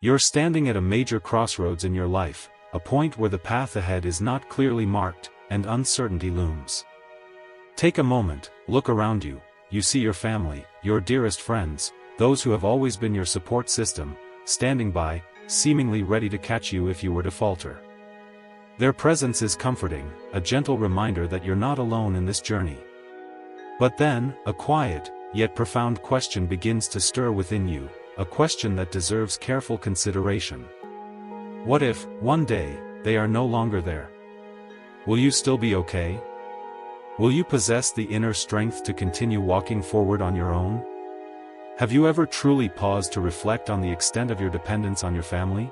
You're standing at a major crossroads in your life, a point where the path ahead is not clearly marked, and uncertainty looms. Take a moment, look around you. You see your family, your dearest friends, those who have always been your support system, standing by, seemingly ready to catch you if you were to falter. Their presence is comforting, a gentle reminder that you're not alone in this journey. But then, a quiet, yet profound question begins to stir within you, a question that deserves careful consideration. What if, one day, they are no longer there? Will you still be okay? Will you possess the inner strength to continue walking forward on your own? Have you ever truly paused to reflect on the extent of your dependence on your family?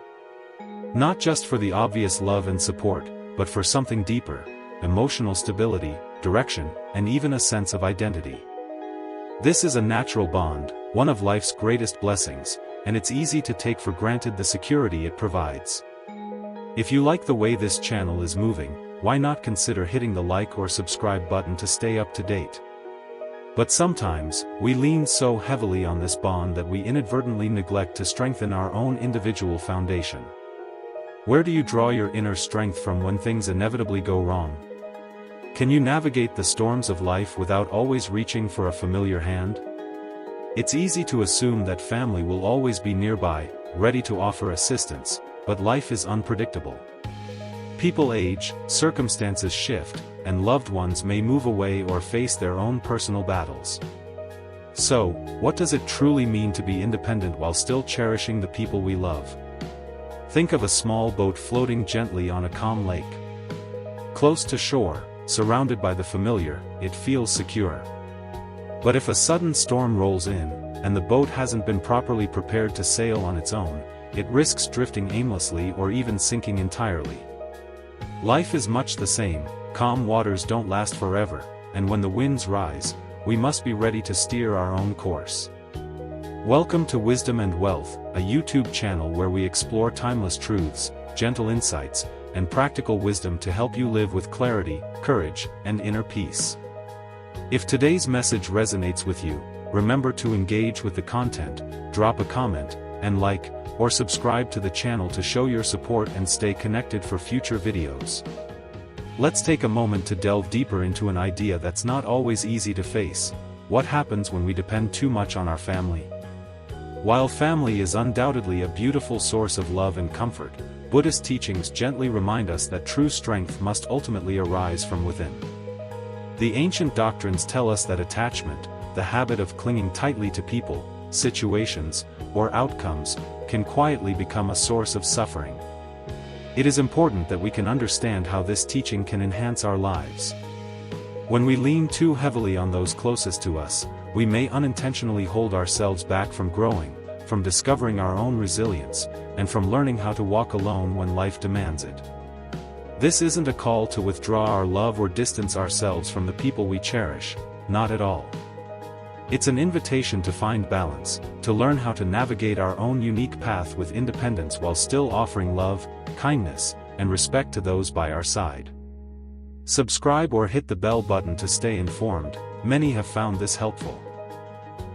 Not just for the obvious love and support, but for something deeper, emotional stability, direction, and even a sense of identity. This is a natural bond, one of life's greatest blessings, and it's easy to take for granted the security it provides. If you like the way this channel is moving, why not consider hitting the like or subscribe button to stay up to date? But sometimes, we lean so heavily on this bond that we inadvertently neglect to strengthen our own individual foundation. Where do you draw your inner strength from when things inevitably go wrong? Can you navigate the storms of life without always reaching for a familiar hand? It's easy to assume that family will always be nearby, ready to offer assistance, but life is unpredictable. People age, circumstances shift, and loved ones may move away or face their own personal battles. So, what does it truly mean to be independent while still cherishing the people we love? Think of a small boat floating gently on a calm lake. Close to shore, surrounded by the familiar, it feels secure. But if a sudden storm rolls in, and the boat hasn't been properly prepared to sail on its own, it risks drifting aimlessly or even sinking entirely. Life is much the same. Calm waters don't last forever, and when the winds rise, we must be ready to steer our own course. Welcome to Wisdom and Wealth, a YouTube channel where we explore timeless truths, gentle insights, and practical wisdom to help you live with clarity, courage, and inner peace. If today's message resonates with you, remember to engage with the content, drop a comment, and like, or subscribe to the channel to show your support and stay connected for future videos. Let's take a moment to delve deeper into an idea that's not always easy to face. What happens when we depend too much on our family? While family is undoubtedly a beautiful source of love and comfort, Buddhist teachings gently remind us that true strength must ultimately arise from within. The ancient doctrines tell us that attachment, the habit of clinging tightly to people, situations, or outcomes, can quietly become a source of suffering. It is important that we can understand how this teaching can enhance our lives. When we lean too heavily on those closest to us, we may unintentionally hold ourselves back from growing, from discovering our own resilience, and from learning how to walk alone when life demands it. This isn't a call to withdraw our love or distance ourselves from the people we cherish, not at all. It's an invitation to find balance, to learn how to navigate our own unique path with independence while still offering love, kindness, and respect to those by our side. Subscribe or hit the bell button to stay informed. Many have found this helpful.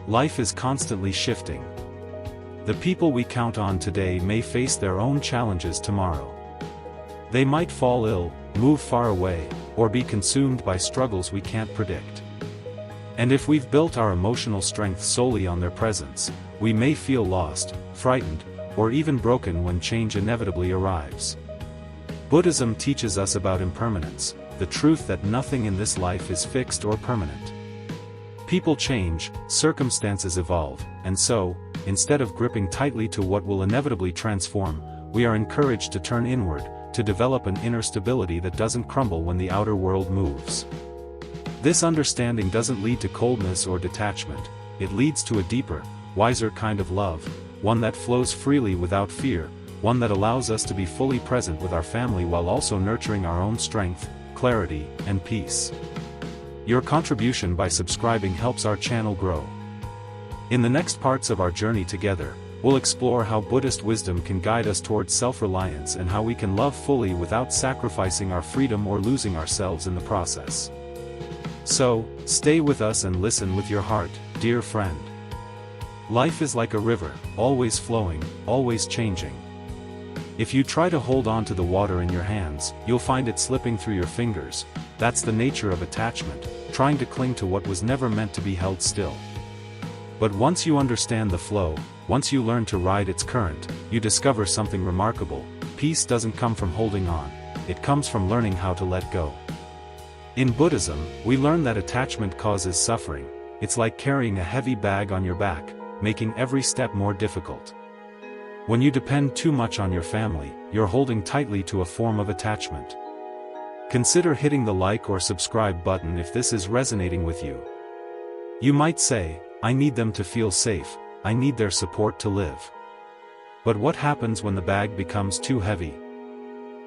Life is constantly shifting. The people we count on today may face their own challenges tomorrow. They might fall ill, move far away, or be consumed by struggles we can't predict. And if we've built our emotional strength solely on their presence, we may feel lost, frightened, or even broken when change inevitably arrives. Buddhism teaches us about impermanence, the truth that nothing in this life is fixed or permanent. People change, circumstances evolve, and so, instead of gripping tightly to what will inevitably transform, we are encouraged to turn inward, to develop an inner stability that doesn't crumble when the outer world moves. This understanding doesn't lead to coldness or detachment, it leads to a deeper, wiser kind of love, one that flows freely without fear, one that allows us to be fully present with our family while also nurturing our own strength, clarity, and peace. Your contribution by subscribing helps our channel grow. In the next parts of our journey together, we'll explore how Buddhist wisdom can guide us towards self-reliance and how we can love fully without sacrificing our freedom or losing ourselves in the process. So, stay with us and listen with your heart, dear friend. Life is like a river, always flowing, always changing. If you try to hold on to the water in your hands, you'll find it slipping through your fingers. That's the nature of attachment, trying to cling to what was never meant to be held still. But once you understand the flow, once you learn to ride its current, you discover something remarkable. Peace doesn't come from holding on, it comes from learning how to let go. In Buddhism, we learn that attachment causes suffering. It's like carrying a heavy bag on your back, making every step more difficult. When you depend too much on your family, you're holding tightly to a form of attachment. Consider hitting the like or subscribe button if this is resonating with you. You might say, I need them to feel safe, I need their support to live. But what happens when the bag becomes too heavy?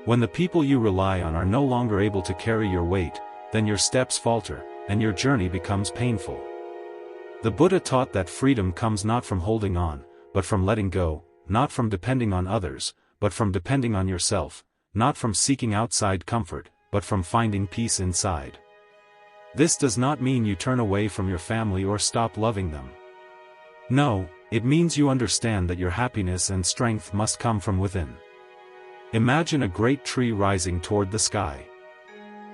When the people you rely on are no longer able to carry your weight, then your steps falter, and your journey becomes painful. The Buddha taught that freedom comes not from holding on, but from letting go, not from depending on others, but from depending on yourself, not from seeking outside comfort, but from finding peace inside. This does not mean you turn away from your family or stop loving them. No, it means you understand that your happiness and strength must come from within. Imagine a great tree rising toward the sky.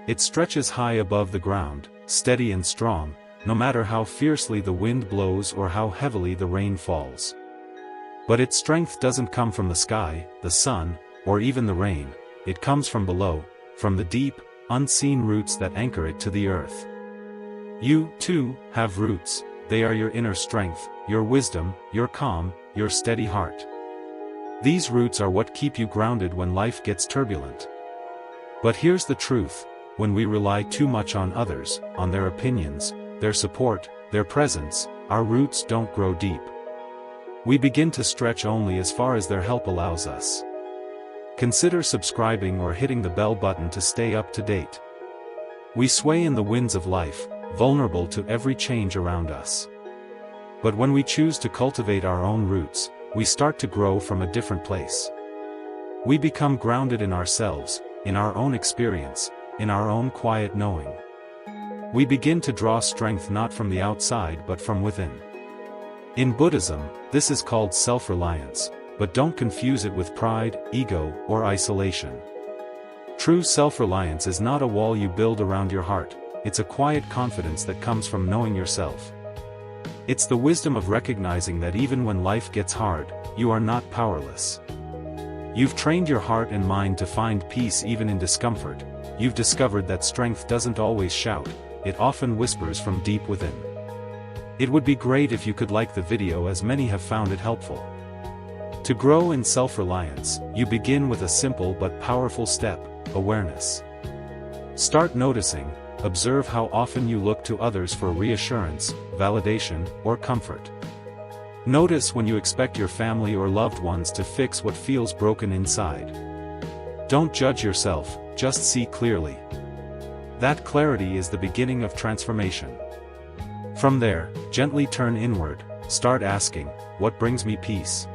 It stretches high above the ground, steady and strong, no matter how fiercely the wind blows or how heavily the rain falls. But its strength doesn't come from the sky, the sun, or even the rain. It comes from below, from the deep, unseen roots that anchor it to the earth. You, too, have roots. They are your inner strength, your wisdom, your calm, your steady heart. These roots are what keep you grounded when life gets turbulent. But here's the truth: when we rely too much on others, on their opinions, their support, their presence, our roots don't grow deep. We begin to stretch only as far as their help allows us. Consider subscribing or hitting the bell button to stay up to date. We sway in the winds of life, vulnerable to every change around us. But when we choose to cultivate our own roots, we start to grow from a different place. We become grounded in ourselves, in our own experience, in our own quiet knowing. We begin to draw strength not from the outside but from within. In Buddhism, this is called self-reliance, but don't confuse it with pride, ego, or isolation. True self-reliance is not a wall you build around your heart, it's a quiet confidence that comes from knowing yourself. It's the wisdom of recognizing that even when life gets hard, you are not powerless. You've trained your heart and mind to find peace even in discomfort. You've discovered that strength doesn't always shout, it often whispers from deep within. It would be great if you could like the video, as many have found it helpful. To grow in self-reliance, you begin with a simple but powerful step: awareness. Start noticing, observe how often you look to others for reassurance, validation, or comfort. Notice when you expect your family or loved ones to fix what feels broken inside. Don't judge yourself, just see clearly. That clarity is the beginning of transformation. From there, gently turn inward, start asking, what brings me peace?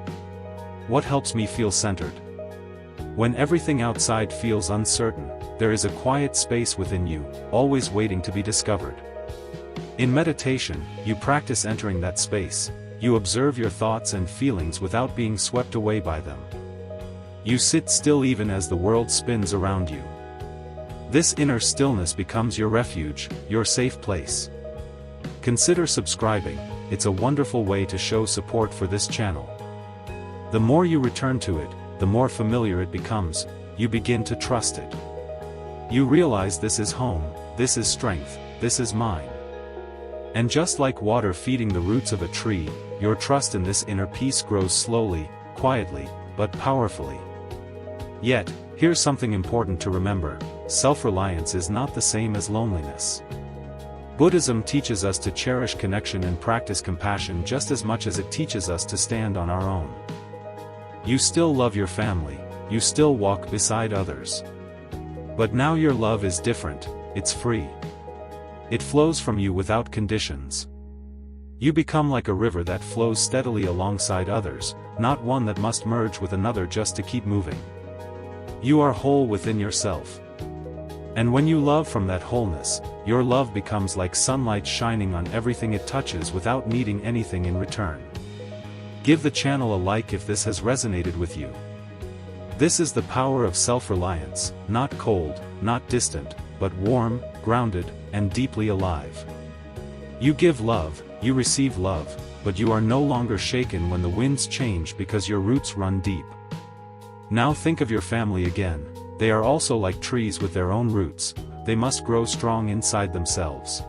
What helps me feel centered? When everything outside feels uncertain, there is a quiet space within you, always waiting to be discovered. In meditation, you practice entering that space. You observe your thoughts and feelings without being swept away by them. You sit still even as the world spins around you. This inner stillness becomes your refuge, your safe place. Consider subscribing, it's a wonderful way to show support for this channel. The more you return to it, the more familiar it becomes, you begin to trust it. You realize this is home, this is strength, this is mine. And just like water feeding the roots of a tree, your trust in this inner peace grows slowly, quietly, but powerfully. Yet, here's something important to remember: self-reliance is not the same as loneliness. Buddhism teaches us to cherish connection and practice compassion just as much as it teaches us to stand on our own. You still love your family, you still walk beside others. But now your love is different, it's free. It flows from you without conditions. You become like a river that flows steadily alongside others, not one that must merge with another just to keep moving. You are whole within yourself. And when you love from that wholeness, your love becomes like sunlight shining on everything it touches without needing anything in return. Give the channel a like if this has resonated with you. This is the power of self-reliance, not cold, not distant, but warm, grounded, and deeply alive. You give love, you receive love, but you are no longer shaken when the winds change because your roots run deep. Now think of your family again. They are also like trees with their own roots, they must grow strong inside themselves.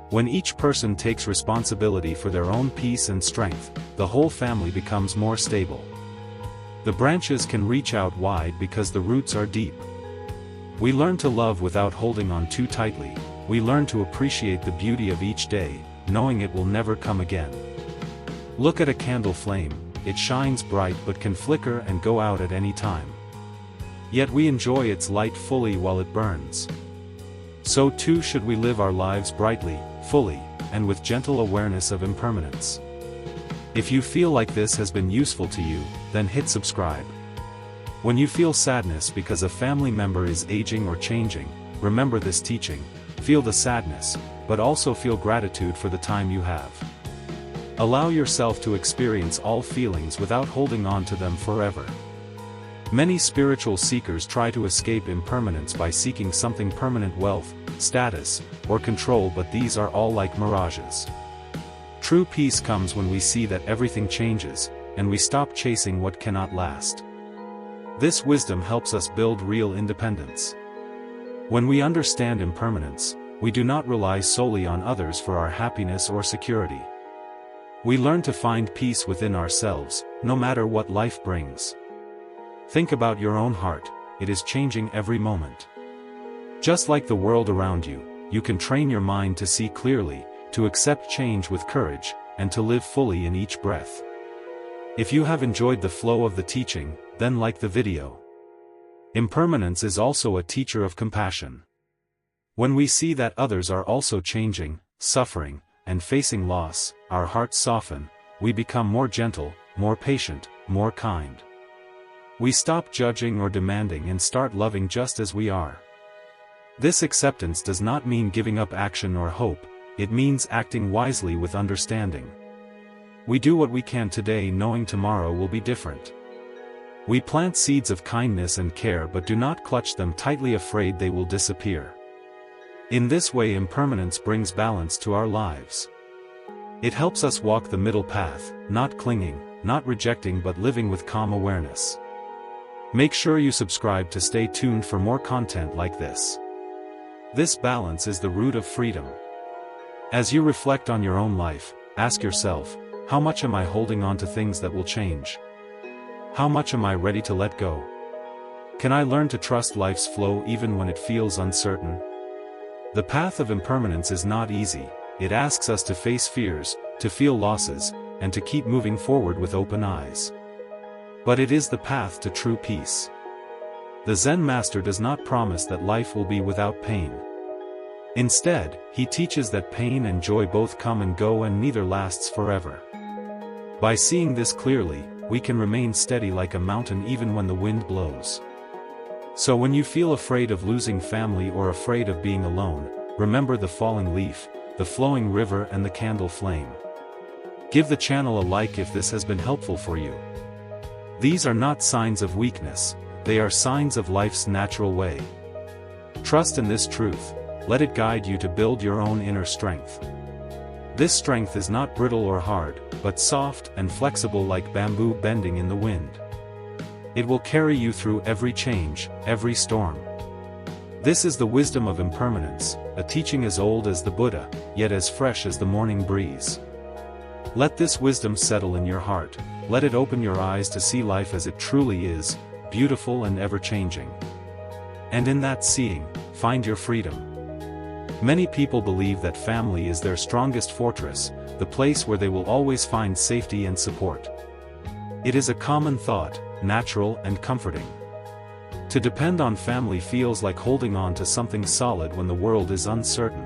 When each person takes responsibility for their own peace and strength, the whole family becomes more stable. The branches can reach out wide because the roots are deep. We learn to love without holding on too tightly. We learn to appreciate the beauty of each day, knowing it will never come again. Look at a candle flame, it shines bright but can flicker and go out at any time. Yet we enjoy its light fully while it burns. So too should we live our lives brightly, fully, and with gentle awareness of impermanence. If you feel like this has been useful to you, then hit subscribe. When you feel sadness because a family member is aging or changing, remember this teaching. Feel the sadness, but also feel gratitude for the time you have. Allow yourself to experience all feelings without holding on to them forever. Many spiritual seekers try to escape impermanence by seeking something permanent: wealth, status, or control, but these are all like mirages. True peace comes when we see that everything changes, and we stop chasing what cannot last. This wisdom helps us build real independence. When we understand impermanence, we do not rely solely on others for our happiness or security. We learn to find peace within ourselves, no matter what life brings. Think about your own heart, it is changing every moment. Just like the world around you, you can train your mind to see clearly, to accept change with courage, and to live fully in each breath. If you have enjoyed the flow of the teaching, then like the video. Impermanence is also a teacher of compassion. When we see that others are also changing, suffering, and facing loss, our hearts soften, we become more gentle, more patient, more kind. We stop judging or demanding and start loving just as we are. This acceptance does not mean giving up action or hope, it means acting wisely with understanding. We do what we can today knowing tomorrow will be different. We plant seeds of kindness and care but do not clutch them tightly, afraid they will disappear. In this way, impermanence brings balance to our lives. It helps us walk the middle path, not clinging, not rejecting, but living with calm awareness. Make sure you subscribe to stay tuned for more content like this. This balance is the root of freedom. As you reflect on your own life, ask yourself, how much am I holding on to things that will change? How much am I ready to let go? Can I learn to trust life's flow even when it feels uncertain? The path of impermanence is not easy, it asks us to face fears, to feel losses, and to keep moving forward with open eyes. But it is the path to true peace. The Zen master does not promise that life will be without pain. Instead, he teaches that pain and joy both come and go and neither lasts forever. By seeing this clearly, we can remain steady like a mountain even when the wind blows. So when you feel afraid of losing family or afraid of being alone, remember the falling leaf, the flowing river, and the candle flame. Give the channel a like if this has been helpful for you. These are not signs of weakness, they are signs of life's natural way. Trust in this truth, let it guide you to build your own inner strength. This strength is not brittle or hard, but soft and flexible like bamboo bending in the wind. It will carry you through every change, every storm. This is the wisdom of impermanence, a teaching as old as the Buddha, yet as fresh as the morning breeze. Let this wisdom settle in your heart, let it open your eyes to see life as it truly is, beautiful and ever-changing. And in that seeing, find your freedom. Many people believe that family is their strongest fortress, the place where they will always find safety and support. It is a common thought, natural and comforting. To depend on family feels like holding on to something solid when the world is uncertain.